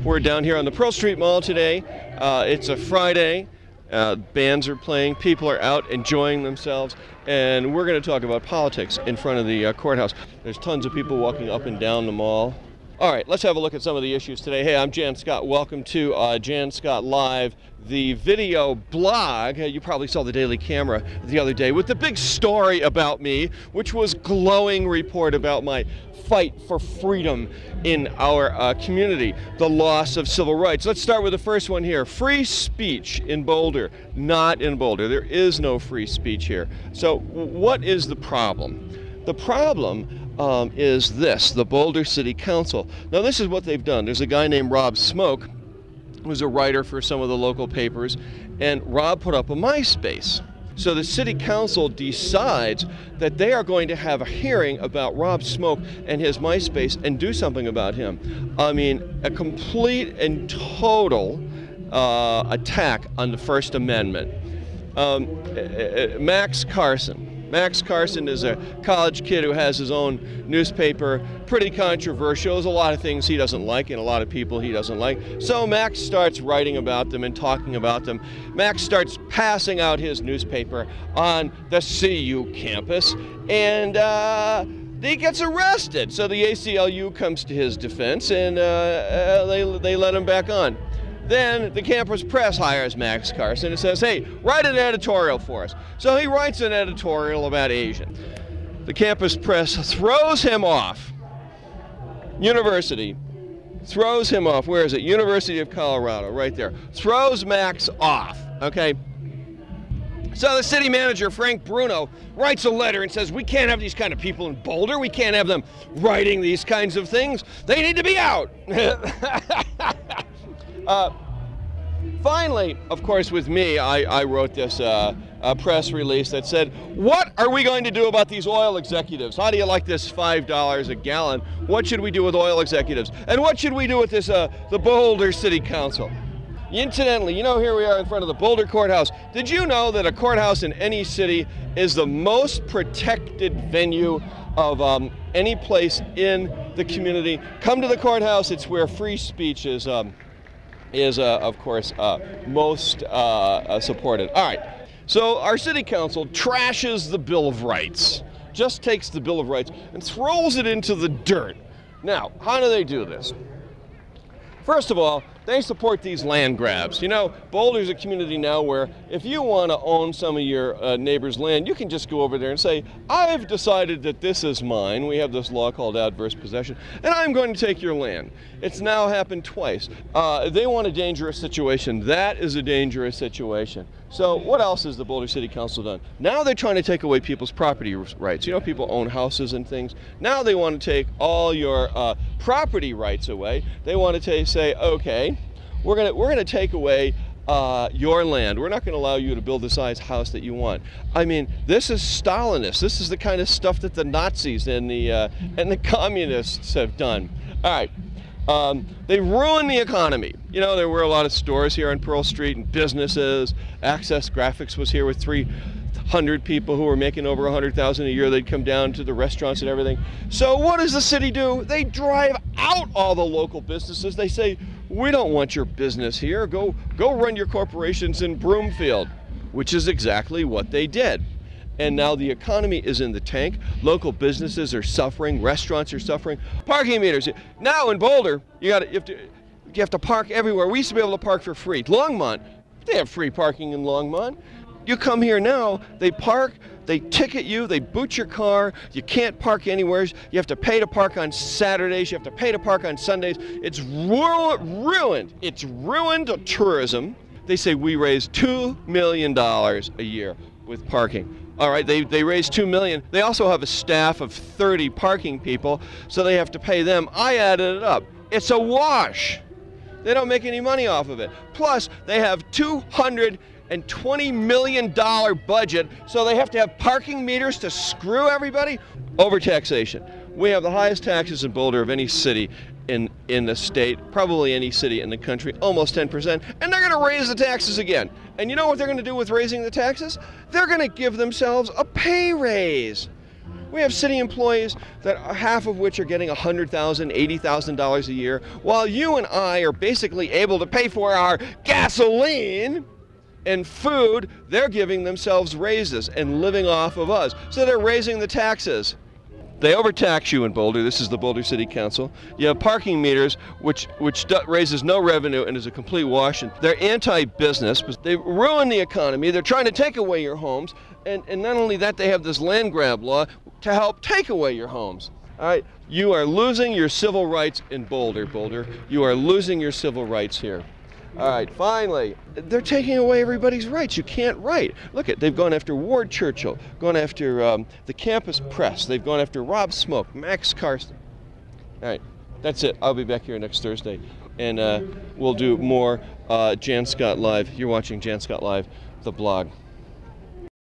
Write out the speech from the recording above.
We're down here on the Pearl Street Mall today. It's a Friday. Bands are playing, people are out enjoying themselves, and we're going to talk about politics in front of the courthouse. There's tons of people walking up and down the mall. All right, let's have a look at some of the issues today. Hey, I'm Jann Scott. Welcome to Jann Scott Live, the video blog. You probably saw the Daily Camera the other day with the big story about me, which was a glowing report about my fight for freedom in our community, the loss of civil rights. Let's start with the first one here. Free speech in Boulder. Not in Boulder. There is no free speech here. So what is the problem? The problem is this, the Boulder City Council. Now this is what they've done. There's a guy named Rob Smoke, who's a writer for some of the local papers, and Rob put up a MySpace. So the City Council decides that they are going to have a hearing about Rob Smoke and his MySpace and do something about him. I mean, a complete and total attack on the First Amendment. Max Carson is a college kid who has his own newspaper, pretty controversial. There's a lot of things he doesn't like and a lot of people he doesn't like. So Max starts writing about them and talking about them. Max starts passing out his newspaper on the CU campus, and he gets arrested. So the ACLU comes to his defense, and they let him back on. Then the campus press hires Max Carson and says, hey, write an editorial for us. So he writes an editorial about Asian. The campus press throws him off. University throws him off. Where is it? University of Colorado, right there. Throws Max off, okay? So the city manager, Frank Bruno, writes a letter and says, we can't have these kind of people in Boulder. We can't have them writing these kinds of things. They need to be out. Finally, of course, with me, I wrote this press release that said, what are we going to do about these oil executives? How do you like this $5 a gallon? What should we do with oil executives? And what should we do with this, the Boulder City Council? Incidentally, you know, here we are in front of the Boulder Courthouse. Did you know that a courthouse in any city is the most protected venue of any place in the community? Come to the courthouse. It's where free speech is of course, most supported. All right, so our city council trashes the Bill of Rights, just takes the Bill of Rights and throws it into the dirt. Now, how do they do this? First of all, they support these land grabs. You know, Boulder's a community now where if you want to own some of your neighbor's land, you can just go over there and say, I've decided that this is mine. We have this law called adverse possession, and I'm going to take your land. It's now happened twice. They want a dangerous situation. That is a dangerous situation. So what else has the Boulder City Council done? Now they're trying to take away people's property rights. You know, people own houses and things. Now they want to take all your property rights away. They want to say, okay, we're gonna take away your land. We're not going to allow you to build the size house that you want. I mean, this is Stalinist. This is the kind of stuff that the Nazis and the communists have done. All right. They ruined the economy. You know, there were a lot of stores here on Pearl Street and businesses. Access Graphics was here with 300 people who were making over $100,000 a year. They'd come down to the restaurants and everything. So what does the city do? They drive out all the local businesses. They say, we don't want your business here. Go run your corporations in Broomfield, which is exactly what they did. And now the economy is in the tank. Local businesses are suffering. Restaurants are suffering. Parking meters. Now in Boulder, you have to park everywhere. We used to be able to park for free. Longmont, they have free parking in Longmont. You come here now, they park, they ticket you, they boot your car. You can't park anywhere. You have to pay to park on Saturdays. You have to pay to park on Sundays. It's ruined. It's ruined tourism. They say we raise $2 million a year with parking. All right, they raise $2 million. They also have a staff of 30 parking people, so they have to pay them. I added it up. It's a wash. They don't make any money off of it. Plus, they have $220 million budget, so they have to have parking meters to screw everybody. Overtaxation. We have the highest taxes in Boulder of any city in the state, probably any city in the country, almost 10%, and they're going to raise the taxes again. And you know what they're going to do with raising the taxes? They're going to give themselves a pay raise. We have city employees that half of which are getting $100,000, $80,000 a year, while you and I are basically able to pay for our gasoline and food. They're giving themselves raises and living off of us. So they're raising the taxes. They overtax you in Boulder. This is the Boulder City Council. You have parking meters, which raises no revenue and is a complete wash. And they're anti-business. They ruin the economy. They're trying to take away your homes. And not only that, they have this land grab law to help take away your homes. All right, you are losing your civil rights in Boulder. You are losing your civil rights here. All right, finally, they're taking away everybody's rights. You can't write. Look at, they've gone after Ward Churchill, gone after the campus press. They've gone after Rob Smoke, Max Karsten. All right, that's it. I'll be back here next Thursday, and we'll do more Jann Scott Live. You're watching Jann Scott Live, the blog.